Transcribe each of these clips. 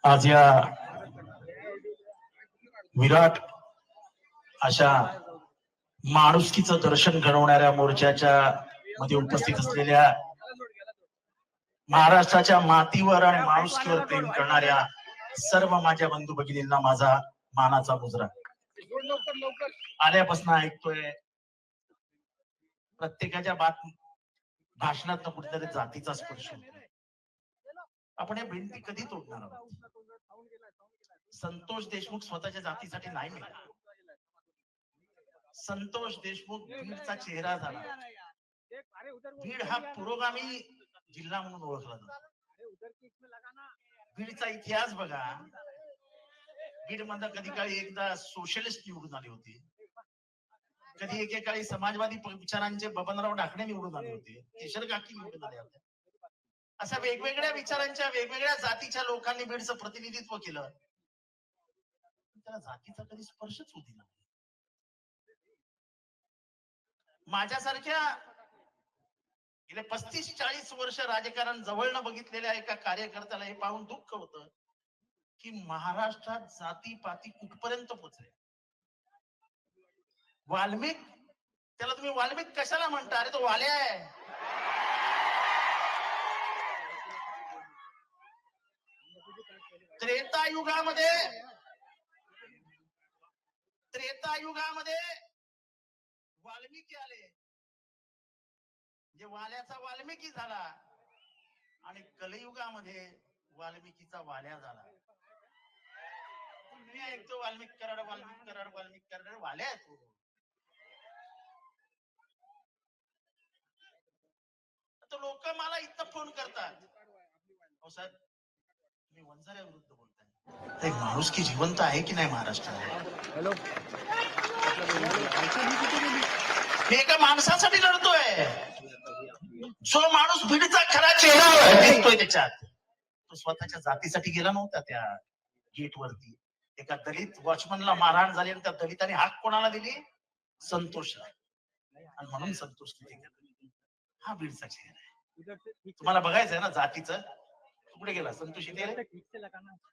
आज या विराट अशा माणुसकीचं दर्शन घडवणाऱ्या मोर्चाच्या मध्ये उपस्थित असलेल्या महाराष्ट्राच्या मातीवर आणि माणुसकीवर प्रेम करणाऱ्या सर्व माझ्या बंधू भगिनींना माझा मानाचा मुजरा. आल्यापासून ऐकतोय प्रत्येकाच्या भाषणात कुठेतरी जातीचा स्पर्श होतो. आपण या भिंती कधी तोडणार आहोत? संतोष देशमुख स्वतःच्या जातीसाठी नाही मिळाला. संतोष देशमुख बीडचा चेहरा झाला. बीड हा पुरोगामी जिल्हा म्हणून ओळखला जातो. बीडचा इतिहास बघा. बीड मध्ये कधी काळी एकदा सोशलिस्ट निवडून आले होते, कधी एकेकाळी समाजवादी विचारांचे बबनराव ढाकणे निवडून आले होते, केशर काकी निवडून आले होते. अशा वेगवेगळ्या विचारांच्या वेगवेगळ्या जातीच्या लोकांनी बीडचं प्रतिनिधित्व केलं. त्याला जातीचा कधी स्पर्शच होती ना. माझ्यासारख्या गेले 35-40 वर्ष राजकारण जवळ न बघितलेल्या एका कार्यकर्त्याला हे पाहून दुःख होतं की महाराष्ट्रात जातीपाती कुठपर्यंत पोहोचले. वाल्मिक, त्याला तुम्ही वाल्मिक कशाला म्हणता? अरे तो वाल्या आहे. त्रेतायुगामध्ये वाल्मिकी आले, जे वाल्याचा वाल्मिकी झाला, आणि कलियुगामध्ये वाल्मिकीचा वाल्या झाला. मी ऐकतो वाल्मिक कराड, वाल्मिक कराड, वाल्मिक कराड, वाल्या आहे तो. तर लोक मला इथं फोन करतात, हो साहेब तुम्ही वंजाऱ्या विरुद्ध बोलताय, माणुसकी जिवंत आहे की नाही महाराष्ट्रात? हॅलो, मी एका माणसासाठी लढतोय, जो माणूस बीडचा खरा चेहरा दिसतोय त्याच्यात. तो स्वतःच्या जातीसाठी गेला नव्हता. त्या गेट वरती एका दलित वॉचमनला मारहाण झाली आणि त्या दलिताने हाक कोणाला दिली? संतोषला. आणि म्हणून संतोष हा बीडचा चेहरा आहे. तुम्हाला बघायचंय ना जातीचं? कुठे गेला संतोष? इथे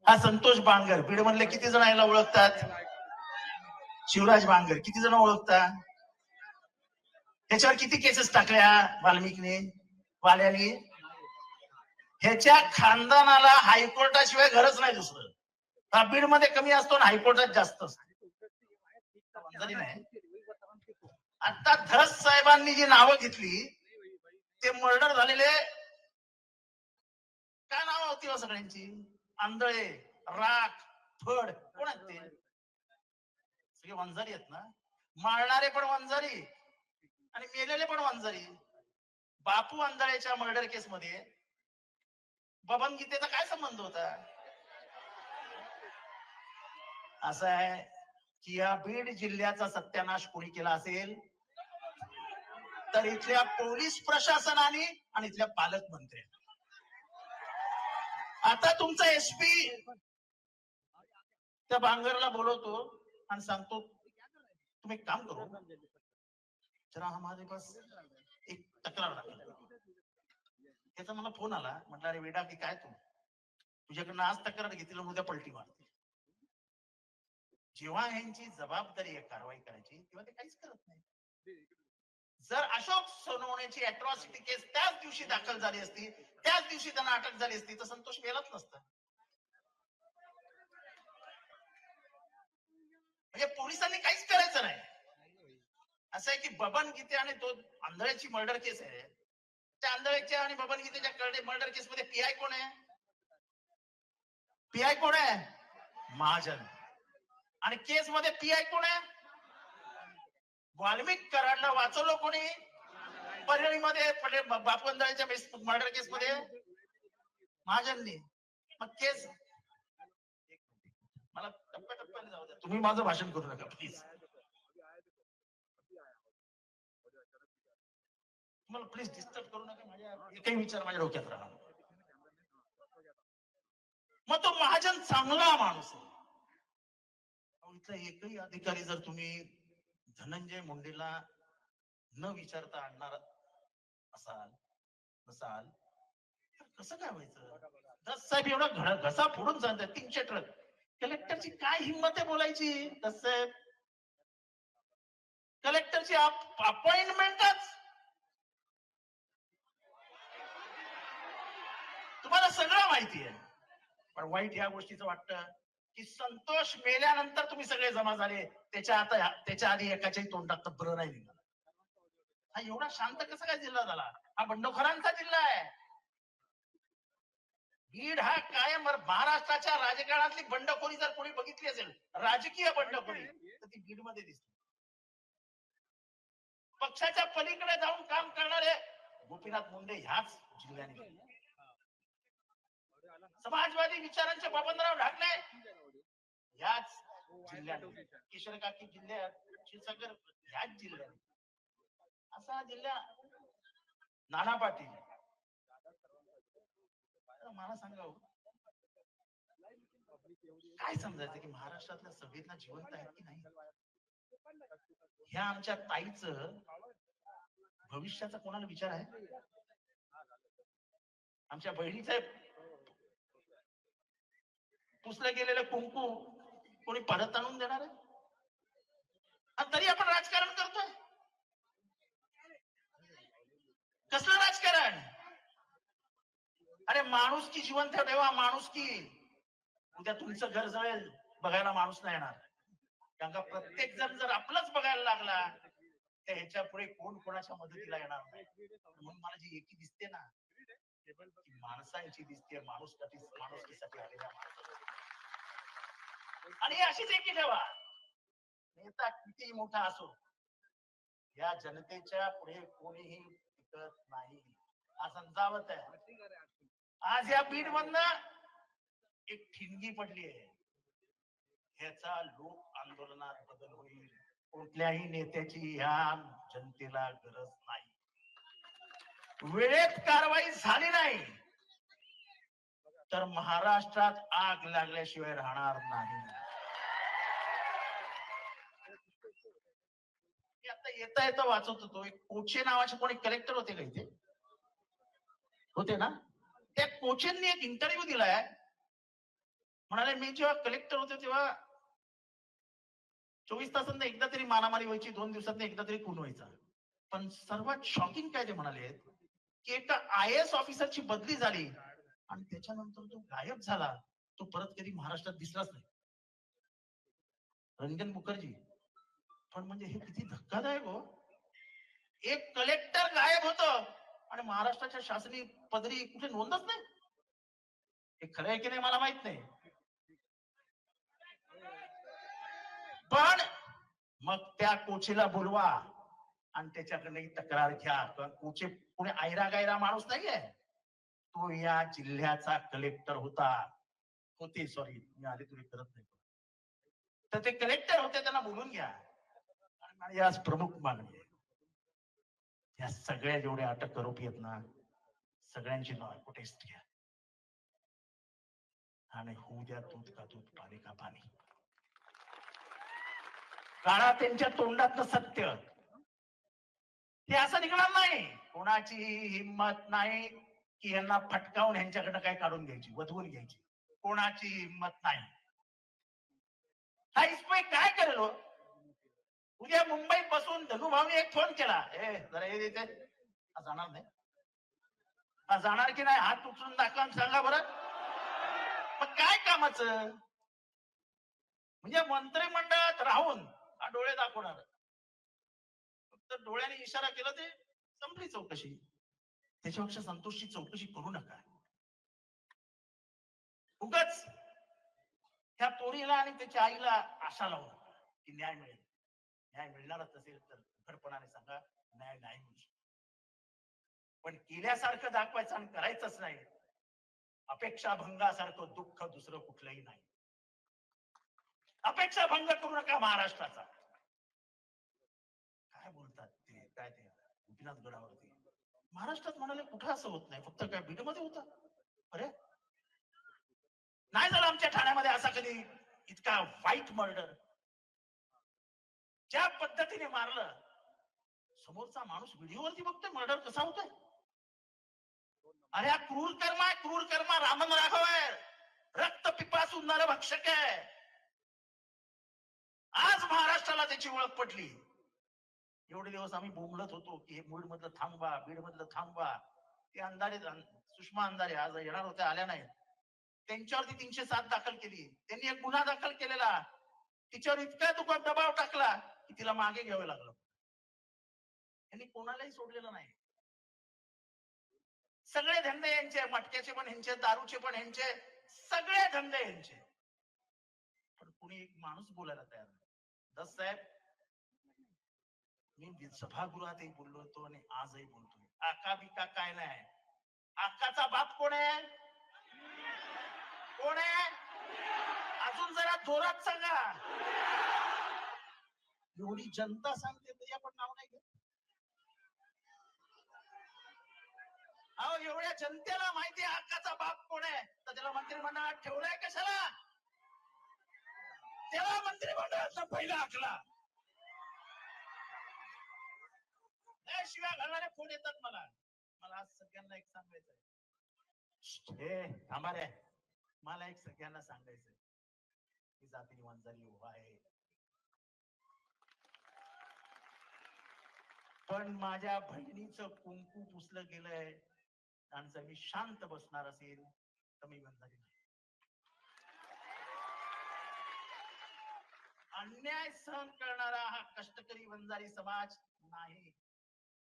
हा संतोष बांगर. बीड मधले किती जण याला ओळखतात? शिवराज बांगर किती जण ओळखतात? त्याच्यावर किती केसेस टाकल्या वाल्मिकने, वाल्याने? ह्याच्या खानदानाला हायकोर्टाशिवाय घरच नाही दुसरं. हा बीड मध्ये कमी असतो आणि हायकोर्टात जास्त असतो. आता धस साहेबांनी जी नावं घेतली ते मर्डर झालेले, काय नाव होती व सगळ्यांची? आंधळे, राख, फड, कोण आहेत ते? सगळे वंजारी आहेत ना. मारणारे पण वंजारी आणि मेलेले पण वंजारी. बापू आंधळेच्या मर्डर केस मध्ये बबन गीतेचा काय संबंध होता? असं आहे की या बीड जिल्ह्याचा सत्यानाश कोणी केला असेल तर इथल्या पोलीस प्रशासनाने आणि इथल्या पालकमंत्री. आता तुमचा एसपी त्या बांगरला बोलवतो आणि सांगतो तुम्ही एक काम करो जरा हमारे पास एक तक्रार दाखल. त्याचा मला फोन आला, म्हटलं अरे बेटा की काय तुझ्याकडनं आज तक्रार घेतली, उद्या पलटी मारते. जेव्हा यांची जबाबदारी आहे कारवाई करायची तेव्हा ते काहीच करत नाही. जर अशोक सोनवणेची अॅट्रॉसिटी केस त्याच दिवशी दाखल झाली असती, त्याच दिवशी त्यांना अटक झाली असती तर संतोष मेलाच नसता. म्हणजे पोलिसांनी काहीच करायचं नाही. असं आहे की बबन गीते आणि तो आंधळ्याची मर्डर केस आहे, त्या आंधळ्याच्या आणि बबन गीतेच्या मर्डर केस मध्ये पीआय कोण आहे? पीआय कोण आहे? महाजन. आणि केस मध्ये पीआय कोण आहे? वाल्मिक कराडला वाचवलं कोणी? परळीमध्ये बापू आंधळ्याच्या मर्डर केस मध्ये महाजननी. मग केस मला टप्प्याटप्प्याने जाऊ द्या, तुम्ही माझं भाषण करू नका प्लीज. मला प्लीज डिस्टर्ब करू नका. माझ्या एकही विचार माझ्या डोक्यात राहणार. मग तो महाजन चांगला माणूस आहे. इथला एकही अधिकारी जर तुम्ही धनंजय मुंडेला न विचारता आणणार असाल तर कसं काय व्हायचं? साहेब एवढा घसा फोडून सांगतात 300 ट्रक. कलेक्टरची काय हिंमत आहे बोलायची? साहेब कलेक्टरची अपॉइंटमेंटच तुम्हाला सगळं माहिती आहे. पण वाईट या गोष्टीचं वाटतं की संतोष मेल्यानंतर तुम्ही सगळे जमा झाले, त्याच्या आधी एकाच्याही तोंडात ब्र नाही निघाला. हा एवढा शांत कसा काय जिल्हा झाला? हा बंडखोरांचा जिल्हा आहे. बीड हा कायम महाराष्ट्राच्या राजकारणातली बंडखोरी जर कोणी बघितली असेल, राजकीय बंडखोरी, तर ती बीड मध्ये दिसते. पक्षाच्या पलीकडे जाऊन काम करणारे गोपीनाथ मुंडे ह्याच जिल्ह्याने, समाजवादी विचारांचे बबनराव ढाकणे ह्याच जिल्ह्याने, किशोर काकी जिल्ह्यात, क्षीरसागर ह्याच जिल्ह्यात, असा जिल्हा. नाना पाटील, मला सांगा काय समजायचं की महाराष्ट्रातल्या सभेतला जिवंत आहेत की नाही? ह्या आमच्या ताईचं भविष्याचा कोणाला विचार आहे? आमच्या बहिणीचं पुसलं गेलेलं कुंकू कोणी परत आणून देणार आहे? तरी आपण राजकारण करतोय. कसलं राजकारण? अरे माणुसकी जिवंत ठेवा, माणुसकी. उद्या तुमचं घर जळेल, बघायला माणूस नाही येणार. कारण का प्रत्येक जण जर आपलंच बघायला लागला तर ह्याच्या पुढे कोण कोणाच्या मदतीला येणार नाही. म्हणून मला जी एकी दिसते ना, ती माणसांची दिसते, माणुसकीसाठी आलेल्या माणसाची. आणि अशीच एकी ठेवा. नेता कितीही मोठा असो, या जनतेच्या पुढे कोणीही टिकत नाही, हा समजावत आहे. आज या बीड मधनं एक ठिणगी पडली आहे. ह्याचा लोक आंदोलनात बदल होईल. कुठल्याही नेत्याची ह्या जनतेला गरज नाही. वेळेत कारवाई झाली नाही तर महाराष्ट्रात आग लागल्याशिवाय राहणार नाही. आता येता येता वाचत होतो, एक कोचे नावाचे कोणी कलेक्टर होते का इथे? होते ना? त्या कोचेंनी एक इंटरव्ह्यू दिलाय. म्हणाले मी जेव्हा कलेक्टर होते तेव्हा 24 तासांना एकदा तरी मारामारी व्हायची, 2 दिवसांना एकदा तरी खून व्हायचा. पण सर्वात शॉकिंग काय ते म्हणाले की एका IAS ऑफिसरची बदली झाली आणि त्याच्यानंतर तो गायब झाला. तो परत कधी महाराष्ट्रात दिसलाच नाही. रंजन मुखर्जी. पण म्हणजे हे किती धक्कादायक हो. एक कलेक्टर गायब होतो आणि महाराष्ट्राच्या शासनी पदरी कुठे नोंदच नाही. हे खरं आहे की नाही मला माहित नाही. पण मग त्या कोचीला बोलवा आणि त्याच्याकडे तक्रार घ्या. कोचे पुणे आयरा गायरा माणूस नाहीये. तो या जिल्ह्याचा कलेक्टर होते. सॉरी, मी आले तुम्ही करत नाही. तर ते कलेक्टर होते, त्यांना बोलून घ्या. आणि आज प्रमुख मागणी आहे, या सगळ्या जेवढ्या अटक आरोपी आहेत ना, सगळ्यांची नाव टेस्ट घ्या आणि होऊ द्या दूध का दूध, पाणी का पाणी. काळा त्यांच्या तोंडातलं सत्य हे असं निघणार नाही. कोणाची हिंमत नाही की यांना फटकावून यांच्याकडनं काय काढून घ्यायची, वधवून घ्यायची. कोणाची हिंमत नाही. हा इस्माई काय करेल? उद्या मुंबईत बसून धनुभावने एक फोन केला, जरा हे देते, जाणार नाही. जाणार की नाही हात उचलून दाखवा सांगा बरं. मग काय कामाचं? म्हणजे मंत्रिमंडळात राहून हा डोळे दाखवणार, फक्त डोळ्याने इशारा केला ते संपली चौकशी. त्याच्यापेक्षा संतोषची चौकशी करू नका. उगाच त्या पोरीला आणि त्याच्या आईला आशा लावू नका की न्याय मिळेल. न्याय मिळणारच असेल तर उघडपणाने सांगा न्याय नाही मिळू शकत. पण केल्यासारखं दाखवायचं आणि करायचंच नाही. अपेक्षा भंगासारखं दुःख दुसरं कुठलंही नाही. अपेक्षा भंग करू नका महाराष्ट्राचा. काय बोलतात ते, काय ते गोपीनाथ गडावरती महाराष्ट्रात म्हणाले कुठं असं होत नाही, फक्त काय बीड मध्ये होतं. अरे नाही झालं आमच्या ठाण्यामध्ये असा कधी इतका वाईट मर्डर. ज्या पद्धतीने मारलं, समोरचा माणूस व्हिडिओवरती बघतोय मर्डर कसा होतोय. अरे हा क्रूर कर्म आहे, क्रूर कर्म. रामन राघव आहे, रक्त पिपासून नरभक्षक आहे. आज महाराष्ट्राला त्याची ओळख पटली. एवढे दिवस आम्ही बोंबलत होतो की हे बीड मधलं थांबवा, बीड मधलं थांबवा. ते अंधारे, सुषमा अंधारे आज येणार होत्या, आल्या नाहीत. त्यांच्यावरती 307 दाखल केली. त्यांनी एक गुन्हा दाखल केलेला, तिच्यावर इतका दबाव टाकला की तिला मागे घ्यावं लागलं. त्यांनी कोणालाही सोडलेलं नाही. सगळे धंदे यांचे, मटक्याचे पण यांचे, दारूचे पण यांचे, सगळे धंदे यांचे. पण कुणी एक माणूस बोलायला तयार नाही. दस साहेब, मी सभागृहातही बोललो होतो आणि आजही बोलतोय, आका बिका काय नाही. आकाचा बाप कोण आहे? कोण आहे? अजून जरा जोरात सांगा. एवढी जनता सांगते तरी आपण नाव नाही घेत. अहो, एवढ्या जनतेला माहिती आहे आकाचा बाप कोण आहे, तर त्याला मंत्रिमंडळात ठेवलंय कशाला? तेव्हा मंत्रिमंडळाचा पहिला आखला. शिव्या घालणारे फोन येतात मला. मला आज सगळ्यांना एक सांगायचंय, हे थांबा रे, मला एक सगळ्यांना सांगायचंय की जाती वंजारी उभा आहे, पण माझ्या बहिणीचं कुंकू पुसलं गेलंय आणि जर मी शांत बसणार असेल तर मी वंजारी नाही. अन्याय सहन करणारा हा कष्टकरी वंजारी समाज नाही.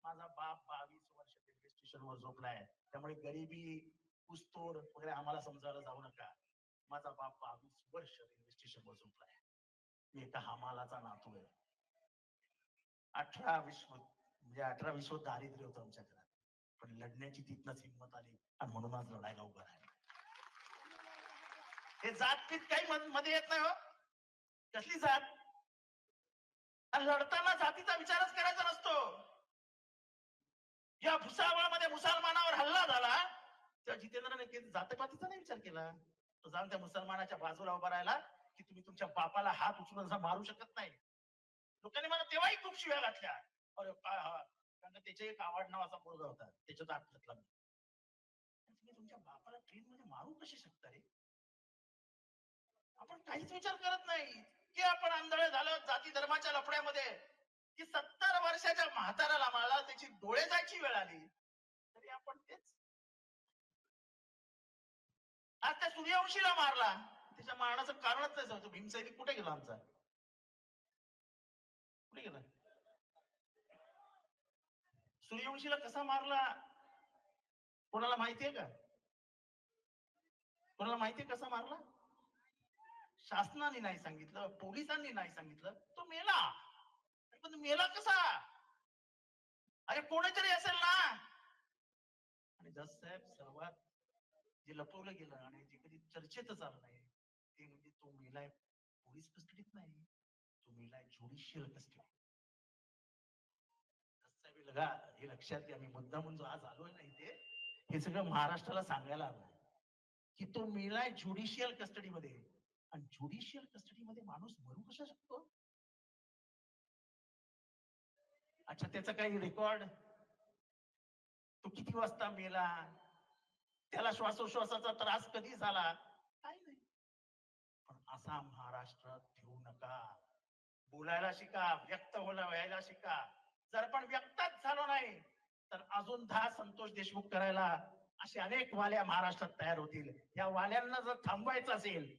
माझा बाप 22 वर्ष रेल्वे स्टेशनवर झोपलाय, त्यामुळे गरिबी, ऊसतोड वगैरे आम्हाला समजायला जाऊ नका. माझा बाप 22 वर्ष रेल्वे स्टेशनवर झोपलाय. मी एका हमालाचा नातू आहे. 18-20 दारिद्र्य होतं आमच्या घरात, पण लढण्याची तिथनच हिंमत आली आणि म्हणून आज लढायला उभं राहिलं. हे जातपीत काही मध्ये येत नाही हो. कसली जात? लढताना जातीचा विचारच करायचा नसतो. या भुसावळमध्ये मुसलमानावर हल्ला झाला तेव्हा जितेंद्रने जातपातीचा नाही विचार केला. तो जाऊन त्या मुसलमानाच्या बाजूला उभा राहिला की तुम्ही तुमच्या बापाला हात उचलून असा मारू शकत नाही. लोकांनी मला तेव्हाही खूप शिव्या घातल्या. अरे काय हा, कारण त्याचे एक आवड नावाचा मुलगा होता, त्याच्यात आत घातला मी. तुम्ही तुमच्या बापाला ट्रेन मध्ये मारू कसे शकता रे? आपण काहीच विचार करत नाही की आपण आंधळे झालो जाती धर्माच्या लफड्यामध्ये, की 70 वर्षाच्या म्हाताराला मला त्याची डोळे जायची वेळ आली तरी आपण तेच. आज त्या सूर्यवंशीला मारला, त्याच्या मारण्याचं कारणच नाही सांगतो. भीमसैनिक कुठे गेला आमचा? कुठे गेला? सूर्यवंशीला कसा मारला कोणाला माहितीये का? कोणाला माहितीये कसा मारला? शासनाने नाही सांगितलं, पोलिसांनी नाही सांगितलं, तो मेला. पण मेला कसा? अरे कोणीतरी असेल ना. आणि जस साहेब, सर्वात जे लपवलं गेलं आणि जे कधी चर्चेतच आलं नाही ते म्हणजे तो मेलाय पोलीस कस्टडीत नाही, तो मेलाय ज्युडिशियल कस्टडी. हे लक्षात घ्या. मी मुद्दामून जो आज आलोय ना इथे, हे सगळं महाराष्ट्राला सांगायला आलोय की तो मेलाय ज्युडिशियल कस्टडीमध्ये. आणि ज्युडिशियल कस्टडीमध्ये माणूस मरू कसा शकतो? अच्छा, त्याचा काही रेकॉर्ड? तो किती वाजता मेला, त्याला श्वासोश्वासाचा त्रास कधी झाला, काही नाही. पण असा महाराष्ट्र ठेवू नका. बोलायला शिका, व्यक्त व्हायला शिका. जर पण व्यक्तच झालो नाही तर अजून 10 संतोष देशमुख करायला असे अनेक वाल्या महाराष्ट्रात तयार होतील. या वाल्यांना जर थांबवायचं असेल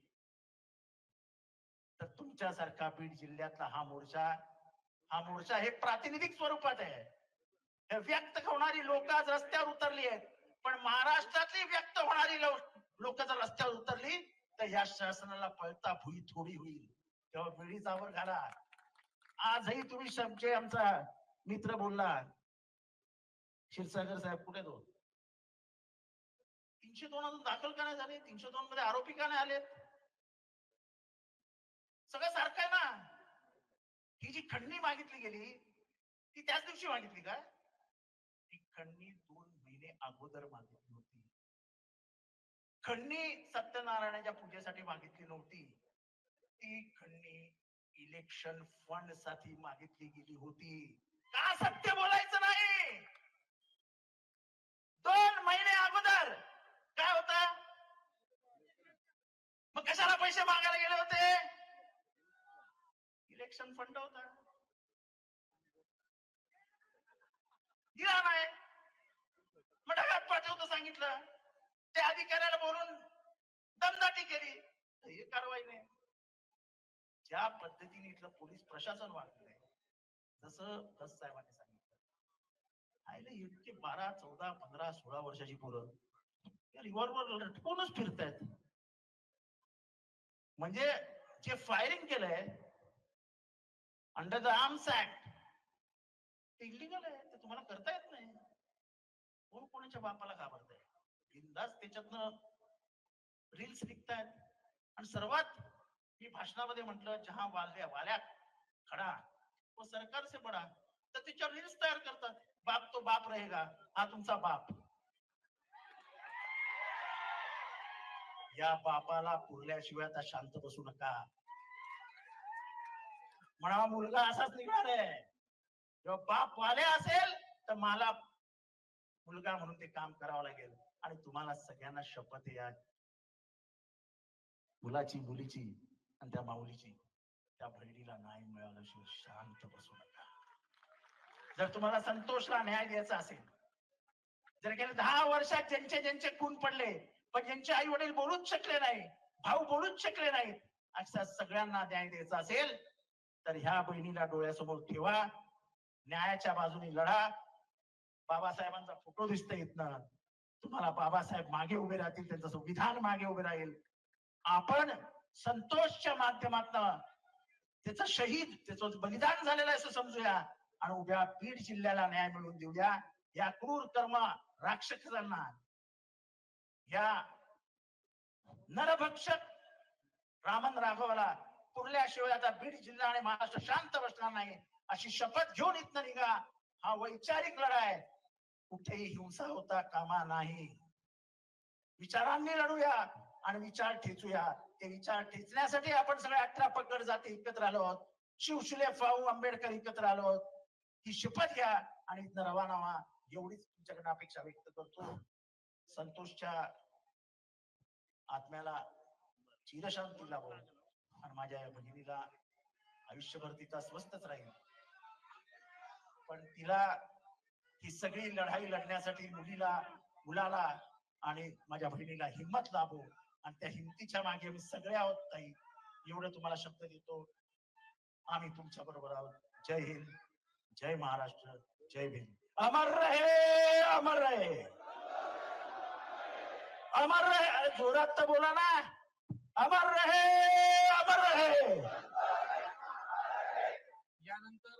तर तुमच्यासारखा बीड जिल्ह्यातला हा मोर्चा हे प्रातिनिधिक स्वरूपात आहे. हे व्यक्त होणारी लोक आज रस्त्यावर उतरली आहेत, पण महाराष्ट्रातली व्यक्त होणारी लोक जर रस्त्यावर उतरली तर या शासनाला पळता भुई थोडी होईल. तेव्हा वेळीचावर घाला. आजही तुम्ही शब्दे, आमचा मित्र बोलला क्षीरसागर साहेब, कुठे तो 302 अजून दाखल का नाही झाले? 302 मध्ये आरोपी का नाही आलेत? सगळं सारखं आहे ना. ही जी खंडणी मागितली गेली ती त्याच दिवशी मागितली का? ही खंडणी 2 महिने अगोदर मागितली होती. खंडणी सत्यनारायणाच्या पूजेसाठी मागितली नव्हती. ती खंडणी इलेक्शन फंड साठी मागितली गेली होती. का सत्य बोलायचं नाही? 2 महिने अगोदर मग कशाला पैसे मागायला गेले होते? इलेक्शन फंड होता, दिला नाही, मग ढगात पाठवतो सांगितलं. त्या अधिकाऱ्याला बोलून दमदाटी केली, हे कारवाई नाही. ज्या पद्धतीने इथलं पोलीस प्रशासन वागलंय, जसं दस साहेबांनी सांगितलं, आयले इतके 12, 14, 15, 16 वर्षाची पोरं रिव्हॉल्वर लटकूनच फिरतायत. म्हणजे जे फायरिंग केलंय under the arms act illegal आहे, ते तुम्हाला करता येत नाही. कोण कोणाच्या बापाला घाबरताय? बिनधास्त त्याच्यातनं रील्स निघतायत. आणि सर्वात मी भाषणामध्ये म्हटलं, जहा वाल्या खडा वो सरकार से बडा, तर त्याच्यावर रील्स तयार करतात. बाप तो बाप रहेगा, हा तुमचा बाप. या बापाला पुरल्याशिवाय आता शांत बसू नका. म्हणा मुलगा असाच निघणार आहे. जेव्हा बाप वाले असेल तर मला मुलगा म्हणून ते काम करावं लागेल. आणि तुम्हाला सगळ्यांना शपथ या मुलाची, मुलीची आणि त्या माऊलीची, त्या बहिणीला नाही मिळाल्याशिवाय शांत बसू नका. जर तुम्हाला संतोषला न्याय द्यायचा असेल, जर गेल्या 10 वर्षात ज्यांचे खून पडले पण ज्यांचे आई वडील बोलूच शकले नाही, भाऊ बोलूच शकले नाहीत, अशा सगळ्यांना न्याय द्यायचा असेल तर ह्या बहिणीला डोळ्यासमोर ठेवा, न्यायाच्या बाजूने लढा. बाबासाहेबांचा फोटो दिसतोय इथनं, तुम्हाला बाबासाहेब मागे उभे राहतील, त्यांचं संविधान मागे उभे राहील. आपण संतोषच्या माध्यमातून त्याचं शहीद, त्याचं बलिदान झालेलं आहे असं समजूया आणि उद्या बीड जिल्ह्याला न्याय मिळवून देऊया. या क्रूर कर्म राक्षसांना, या नरभक्षक रामन राघवाला पुरल्याशिवाय आता बीड जिल्हा आणि महाराष्ट्र शांत बसणार नाही, अशी शपथ घेऊन इथनं निघा. हा वैचारिक लढा आहे, कुठेही हिंसा होता कामा नाही. विचारांनी लढूया आणि विचार ठेचूया. ते विचार ठेचण्यासाठी आपण सगळे 18 पगड जाती एकत्र आलो आहोत. शिवशिले फाऊ आंबेडकर एकत्र आलो आहोत. ही शपथ घ्या आणि इथनं रवाना व्हा, एवढीच तुमच्याकडे अपेक्षा व्यक्त करतो. संतोषच्या आत्म्याला चिरशांती लाभो आणि माझ्या या बहिणीला आयुष्यभर तिचा स्वस्तच राहील. पण तिला ही सगळी लढाई लढण्यासाठी मुलाला आणि माझ्या बहिणीला हिंमत लाभो आणि त्या हिमतीच्या मागे मी सगळे आहोत ताई, एवढं तुम्हाला शब्द देतो. आम्ही तुमच्या बरोबर आहोत. जय हिंद, जय महाराष्ट्र, जय भीम. अमर रहे, अमर रहे, अमर रहे. जोरात तर बोला ना. अमर रहे, अमर रहे. यानंतर